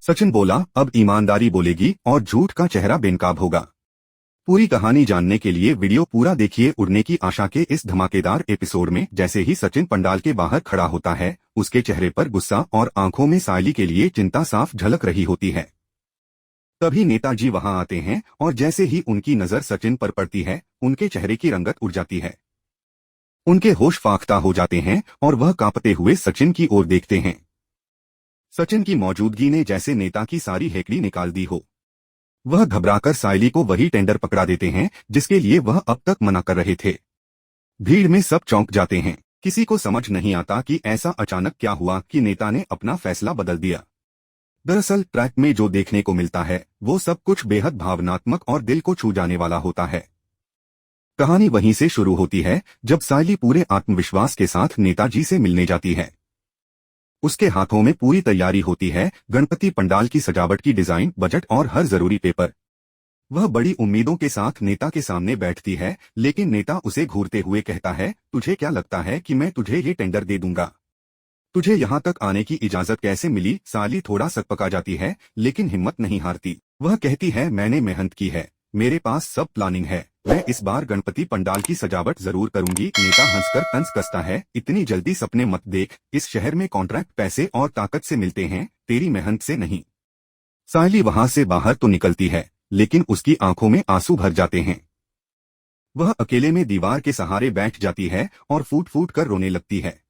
सचिन बोला, अब ईमानदारी बोलेगी और झूठ का चेहरा बेनकाब होगा। पूरी कहानी जानने के लिए वीडियो पूरा देखिए। उड़ने की आशा के इस धमाकेदार एपिसोड में जैसे ही सचिन पंडाल के बाहर खड़ा होता है, उसके चेहरे पर गुस्सा और आंखों में सायली के लिए चिंता साफ झलक रही होती है। तभी नेताजी वहां आते हैं और जैसे ही उनकी नजर सचिन पर पड़ती है, उनके चेहरे की रंगत उड़ जाती है। उनके होश फाख्ता हो जाते हैं और वह कांपते हुए सचिन की ओर देखते हैं। सचिन की मौजूदगी ने जैसे नेता की सारी हेकड़ी निकाल दी हो। वह घबराकर सायली को वही टेंडर पकड़ा देते हैं जिसके लिए वह अब तक मना कर रहे थे। भीड़ में सब चौंक जाते हैं। किसी को समझ नहीं आता कि ऐसा अचानक क्या हुआ कि नेता ने अपना फैसला बदल दिया। दरअसल ट्रैक में जो देखने को मिलता है वो सब कुछ बेहद भावनात्मक और दिल को छू जाने वाला होता है। कहानी वहीं से शुरू होती है जब सायली पूरे आत्मविश्वास के साथ नेताजी से मिलने जाती है। उसके हाथों में पूरी तैयारी होती है, गणपति पंडाल की सजावट की डिजाइन, बजट और हर जरूरी पेपर। वह बड़ी उम्मीदों के साथ नेता के सामने बैठती है, लेकिन नेता उसे घूरते हुए कहता है, तुझे क्या लगता है कि मैं तुझे ये टेंडर दे दूंगा? तुझे यहाँ तक आने की इजाजत कैसे मिली? सायली थोड़ा सकपका जाती है, लेकिन हिम्मत नहीं हारती। वह कहती है, मैंने मेहनत की है, मेरे पास सब प्लानिंग है, मैं इस बार गणपति पंडाल की सजावट जरूर करूंगी। नेता हंसकर तंज कसता है, इतनी जल्दी सपने मत देख, इस शहर में कॉन्ट्रैक्ट पैसे और ताकत से मिलते हैं, तेरी मेहनत से नहीं। सायली वहां से बाहर तो निकलती है, लेकिन उसकी आंखों में आंसू भर जाते हैं। वह अकेले में दीवार के सहारे बैठ जाती है और फूट फूट कर रोने लगती है।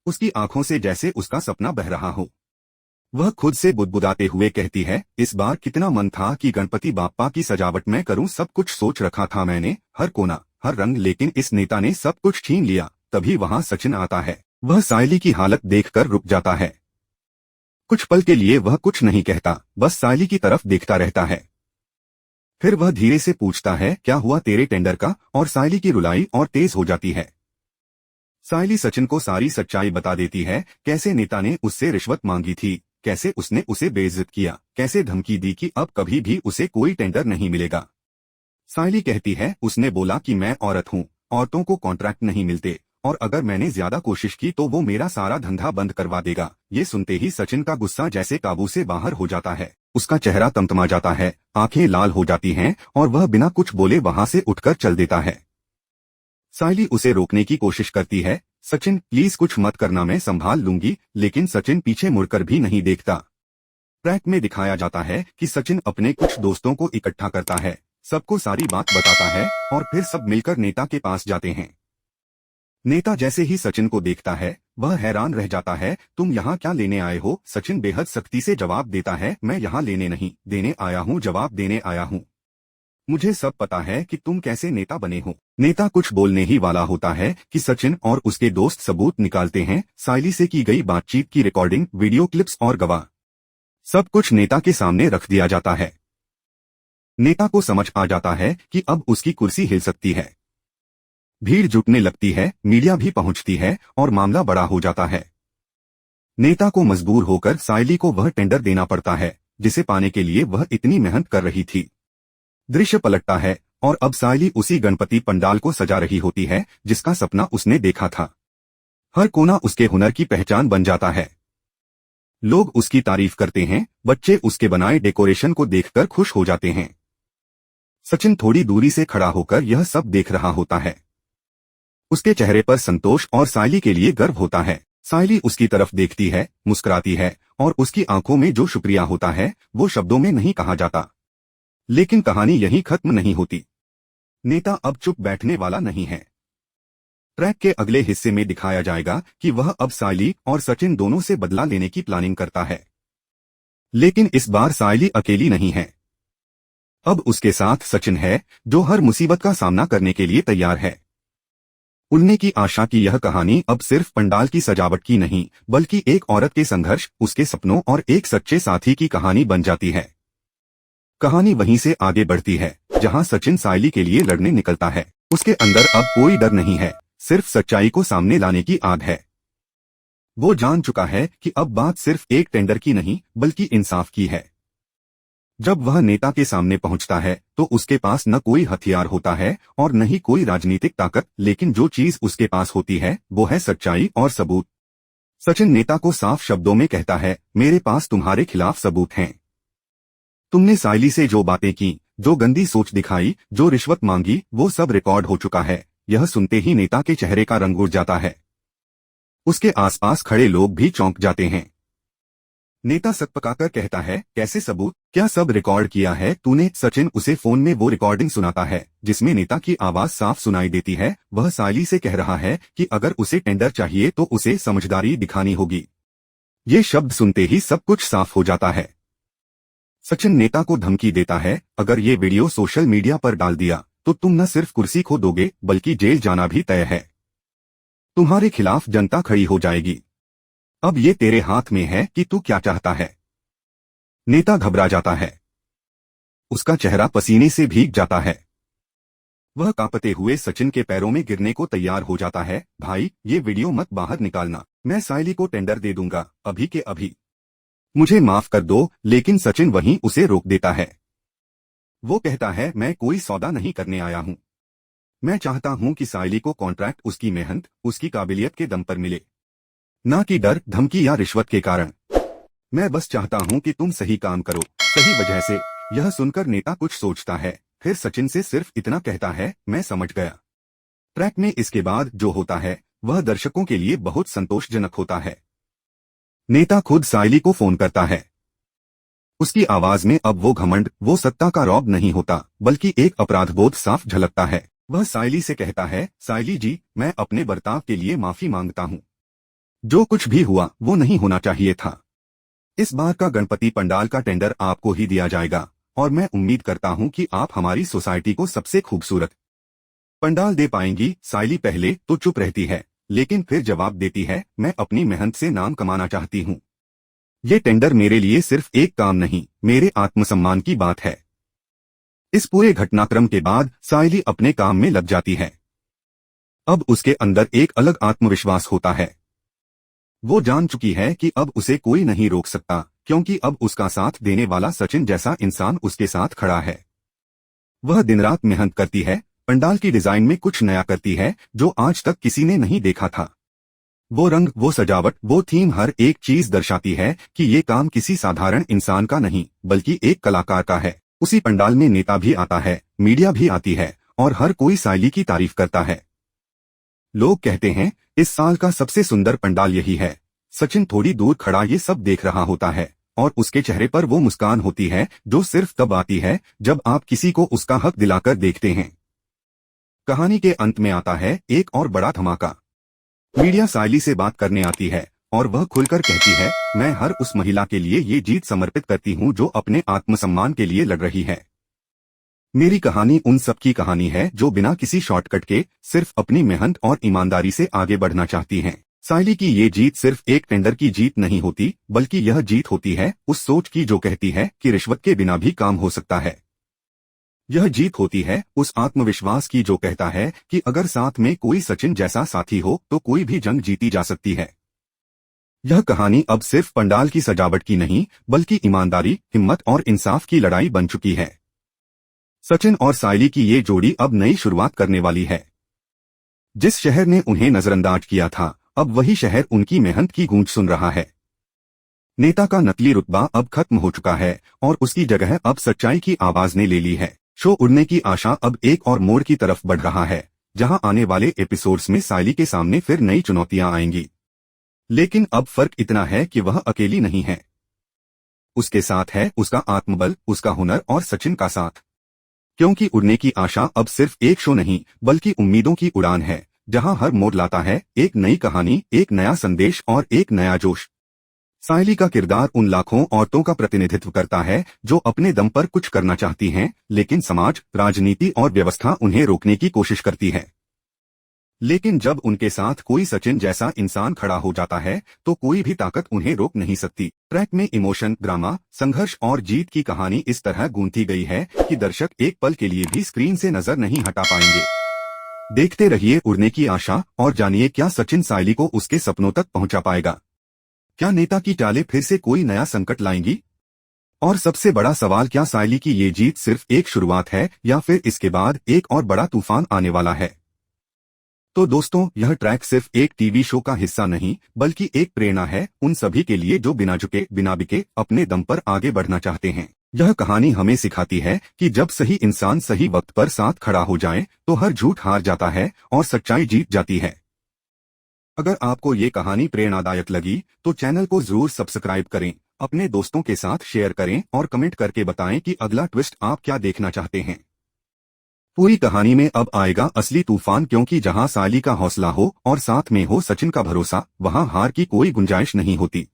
उसकी आंखों से जैसे उसका सपना बह रहा हो। वह खुद से बुदबुदाते हुए कहती है, इस बार कितना मन था कि गणपति बाप्पा की सजावट मैं करूं, सब कुछ सोच रखा था मैंने, हर कोना हर रंग, लेकिन इस नेता ने सब कुछ छीन लिया। तभी वहां सचिन आता है। वह सायली की हालत देखकर रुक जाता है। कुछ पल के लिए वह कुछ नहीं कहता, बस सायली की तरफ देखता रहता है। फिर वह धीरे से पूछता है, क्या हुआ तेरे टेंडर का? और सायली की रुलाई और तेज हो जाती है। सायली सचिन को सारी सच्चाई बता देती है, कैसे नेता ने उससे रिश्वत मांगी थी, कैसे उसने उसे बेइज्जत किया, कैसे धमकी दी कि अब कभी भी उसे कोई टेंडर नहीं मिलेगा। सायली कहती है, उसने बोला कि मैं औरत हूँ, औरतों को कॉन्ट्रैक्ट नहीं मिलते, और अगर मैंने ज्यादा कोशिश की तो वो मेरा सारा धंधा बंद करवा देगा। ये सुनते ही सचिन का गुस्सा जैसे काबू से बाहर हो जाता है। उसका चेहरा तमतमा जाता है, आंखें लाल हो जाती हैं और वह बिना कुछ बोले वहां से उठकर चल देता है। सायली उसे रोकने की कोशिश करती है, सचिन प्लीज कुछ मत करना, मैं संभाल लूंगी, लेकिन सचिन पीछे मुड़कर भी नहीं देखता। ट्रैक में दिखाया जाता है कि सचिन अपने कुछ दोस्तों को इकट्ठा करता है, सबको सारी बात बताता है और फिर सब मिलकर नेता के पास जाते हैं। नेता जैसे ही सचिन को देखता है, वह हैरान रह जाता है, तुम यहाँ क्या लेने आए हो? सचिन बेहद सख्ती से जवाब देता है, मैं यहाँ लेने नहीं, देने आया हूँ, जवाब देने आया हूँ। मुझे सब पता है कि तुम कैसे नेता बने हो। नेता कुछ बोलने ही वाला होता है कि सचिन और उसके दोस्त सबूत निकालते हैं, सायली से की गई बातचीत की रिकॉर्डिंग, वीडियो क्लिप्स और गवाह। सब कुछ नेता के सामने रख दिया जाता है। नेता को समझ आ जाता है कि अब उसकी कुर्सी हिल सकती है। भीड़ जुटने लगती है, मीडिया भी पहुंचती है और मामला बड़ा हो जाता है। नेता को मजबूर होकर सायली को वह टेंडर देना पड़ता है जिसे पाने के लिए वह इतनी मेहनत कर रही थी। दृश्य पलटता है और अब सायली उसी गणपति पंडाल को सजा रही होती है जिसका सपना उसने देखा था। हर कोना उसके हुनर की पहचान बन जाता है। लोग उसकी तारीफ करते हैं, बच्चे उसके बनाए डेकोरेशन को देखकर खुश हो जाते हैं। सचिन थोड़ी दूरी से खड़ा होकर यह सब देख रहा होता है। उसके चेहरे पर संतोष और सायली के लिए गर्व होता है। सायली उसकी तरफ देखती है, मुस्कुराती है और उसकी आंखों में जो शुक्रिया होता है वो शब्दों में नहीं कहा जाता। लेकिन कहानी यहीं खत्म नहीं होती। नेता अब चुप बैठने वाला नहीं है। ट्रैक के अगले हिस्से में दिखाया जाएगा कि वह अब सायली और सचिन दोनों से बदला लेने की प्लानिंग करता है। लेकिन इस बार सायली अकेली नहीं है। अब उसके साथ सचिन है, जो हर मुसीबत का सामना करने के लिए तैयार है। उड़ने की आशा की यह कहानी अब सिर्फ पंडाल की सजावट की नहीं, बल्कि एक औरत के संघर्ष, उसके सपनों और एक सच्चे साथी की कहानी बन जाती है। कहानी वहीं से आगे बढ़ती है जहां सचिन सायली के लिए लड़ने निकलता है। उसके अंदर अब कोई डर नहीं है, सिर्फ सच्चाई को सामने लाने की आग है। वो जान चुका है कि अब बात सिर्फ एक टेंडर की नहीं बल्कि इंसाफ की है। जब वह नेता के सामने पहुंचता है तो उसके पास न कोई हथियार होता है और न ही कोई राजनीतिक ताकत, लेकिन जो चीज उसके पास होती है वो है सच्चाई और सबूत। सचिन नेता को साफ शब्दों में कहता है, मेरे पास तुम्हारे खिलाफ सबूत हैं। तुमने सायली से जो बातें की, जो गंदी सोच दिखाई, जो रिश्वत मांगी, वो सब रिकॉर्ड हो चुका है। यह सुनते ही नेता के चेहरे का रंग उड़ जाता है। उसके आसपास खड़े लोग भी चौंक जाते हैं। नेता सकपकाकर कहता है, कैसे सबूत? क्या सब रिकॉर्ड किया है तूने? सचिन उसे फोन में वो रिकॉर्डिंग सुनाता है जिसमें नेता की आवाज साफ सुनाई देती है। वह सायली से कह रहा है कि अगर उसे टेंडर चाहिए तो उसे समझदारी दिखानी होगी। ये शब्द सुनते ही सब कुछ साफ हो जाता है। सचिन नेता को धमकी देता है, अगर ये वीडियो सोशल मीडिया पर डाल दिया तो तुम न सिर्फ कुर्सी खो दोगे बल्कि जेल जाना भी तय है। तुम्हारे खिलाफ जनता खड़ी हो जाएगी। अब ये तेरे हाथ में है कि तू क्या चाहता है। नेता घबरा जाता है। उसका चेहरा पसीने से भीग जाता है। वह कांपते हुए सचिन के पैरों में गिरने को तैयार हो जाता है। भाई, ये वीडियो मत बाहर निकालना। मैं सायली को टेंडर दे दूंगा, अभी के अभी। मुझे माफ कर दो। लेकिन सचिन वहीं उसे रोक देता है। वो कहता है, मैं कोई सौदा नहीं करने आया हूं। मैं चाहता हूं कि सायली को कॉन्ट्रैक्ट उसकी मेहनत, उसकी काबिलियत के दम पर मिले, ना कि डर, धमकी या रिश्वत के कारण। मैं बस चाहता हूं कि तुम सही काम करो, सही वजह से। यह सुनकर नेता कुछ सोचता है, फिर सचिन से सिर्फ इतना कहता है, मैं समझ गया। ट्रैक में इसके बाद जो होता है वह दर्शकों के लिए बहुत संतोषजनक होता है। नेता खुद सायली को फोन करता है। उसकी आवाज में अब वो घमंड, वो सत्ता का रौब नहीं होता, बल्कि एक अपराधबोध साफ झलकता है। वह सायली से कहता है, सायली जी, मैं अपने बर्ताव के लिए माफी मांगता हूं। जो कुछ भी हुआ वो नहीं होना चाहिए था। इस बार का गणपति पंडाल का टेंडर आपको ही दिया जाएगा और मैं उम्मीद करता हूं कि आप हमारी सोसाइटी को सबसे खूबसूरत पंडाल दे पाएंगी। सायली पहले तो चुप रहती है, लेकिन फिर जवाब देती है, मैं अपनी मेहनत से नाम कमाना चाहती हूं। ये टेंडर मेरे लिए सिर्फ एक काम नहीं, मेरे आत्मसम्मान की बात है। इस पूरे घटनाक्रम के बाद सायली अपने काम में लग जाती है। अब उसके अंदर एक अलग आत्मविश्वास होता है। वो जान चुकी है कि अब उसे कोई नहीं रोक सकता, क्योंकि अब उसका साथ देने वाला सचिन जैसा इंसान उसके साथ खड़ा है। वह दिन रात मेहनत करती है, पंडाल की डिजाइन में कुछ नया करती है जो आज तक किसी ने नहीं देखा था। वो रंग, वो सजावट, वो थीम, हर एक चीज दर्शाती है कि ये काम किसी साधारण इंसान का नहीं बल्कि एक कलाकार का है। उसी पंडाल में नेता भी आता है, मीडिया भी आती है और हर कोई सायली की तारीफ करता है। लोग कहते हैं, इस साल का सबसे सुंदर पंडाल यही है। सचिन थोड़ी दूर खड़ा ये सब देख रहा होता है और उसके चेहरे पर वो मुस्कान होती है जो सिर्फ तब आती है जब आप किसी को उसका हक दिलाकर देखते हैं। कहानी के अंत में आता है एक और बड़ा धमाका। मीडिया सायली से बात करने आती है और वह खुलकर कहती है, मैं हर उस महिला के लिए ये जीत समर्पित करती हूँ जो अपने आत्मसम्मान के लिए लड़ रही है। मेरी कहानी उन सब की कहानी है जो बिना किसी शॉर्टकट के सिर्फ अपनी मेहनत और ईमानदारी से आगे बढ़ना चाहती हैं। सायली की ये जीत सिर्फ एक टेंडर की जीत नहीं होती, बल्कि यह जीत होती है उस सोच की जो कहती है कि रिश्वत के बिना भी काम हो सकता है। यह जीत होती है उस आत्मविश्वास की जो कहता है कि अगर साथ में कोई सचिन जैसा साथी हो तो कोई भी जंग जीती जा सकती है। यह कहानी अब सिर्फ पंडाल की सजावट की नहीं, बल्कि ईमानदारी, हिम्मत और इंसाफ की लड़ाई बन चुकी है। सचिन और सायली की ये जोड़ी अब नई शुरुआत करने वाली है। जिस शहर ने उन्हें नजरअंदाज किया था, अब वही शहर उनकी मेहनत की गूंज सुन रहा है। नेता का नकली रुतबा अब खत्म हो चुका है और उसकी जगह अब सच्चाई की आवाज ने ले ली है। शो उड़ने की आशा अब एक और मोड़ की तरफ बढ़ रहा है, जहां आने वाले एपिसोड्स में सायली के सामने फिर नई चुनौतियां आएंगी। लेकिन अब फर्क इतना है कि वह अकेली नहीं है। उसके साथ है उसका आत्मबल, उसका हुनर और सचिन का साथ। क्योंकि उड़ने की आशा अब सिर्फ एक शो नहीं, बल्कि उम्मीदों की उड़ान है, जहां हर मोड़ लाता है एक नई कहानी, एक नया संदेश और एक नया जोश। सायली का किरदार उन लाखों औरतों का प्रतिनिधित्व करता है जो अपने दम पर कुछ करना चाहती हैं, लेकिन समाज, राजनीति और व्यवस्था उन्हें रोकने की कोशिश करती है। लेकिन जब उनके साथ कोई सचिन जैसा इंसान खड़ा हो जाता है तो कोई भी ताकत उन्हें रोक नहीं सकती। ट्रैक में इमोशन, ड्रामा, संघर्ष और जीत की कहानी इस तरह गूंथी गई है कि दर्शक एक पल के लिए भी स्क्रीन से नजर नहीं हटा पाएंगे। देखते रहिए उड़ने की आशा और जानिए क्या सचिन सायली को उसके सपनों तक पहुंचा पाएगा। क्या नेता की चालें फिर से कोई नया संकट लाएंगी? और सबसे बड़ा सवाल, क्या सायली की ये जीत सिर्फ एक शुरुआत है या फिर इसके बाद एक और बड़ा तूफान आने वाला है? तो दोस्तों, यह ट्रैक सिर्फ एक टीवी शो का हिस्सा नहीं बल्कि एक प्रेरणा है उन सभी के लिए जो बिना झुके बिना बिके अपने दम पर आगे बढ़ना चाहते हैं। यह कहानी हमें सिखाती है कि जब सही इंसान सही वक्त पर साथ खड़ा हो जाए तो हर झूठ हार जाता है और सच्चाई जीत जाती है। अगर आपको ये कहानी प्रेरणादायक लगी तो चैनल को जरूर सब्सक्राइब करें, अपने दोस्तों के साथ शेयर करें और कमेंट करके बताएं कि अगला ट्विस्ट आप क्या देखना चाहते हैं। पूरी कहानी में अब आएगा असली तूफान, क्योंकि जहां साली का हौसला हो और साथ में हो सचिन का भरोसा, वहां हार की कोई गुंजाइश नहीं होती।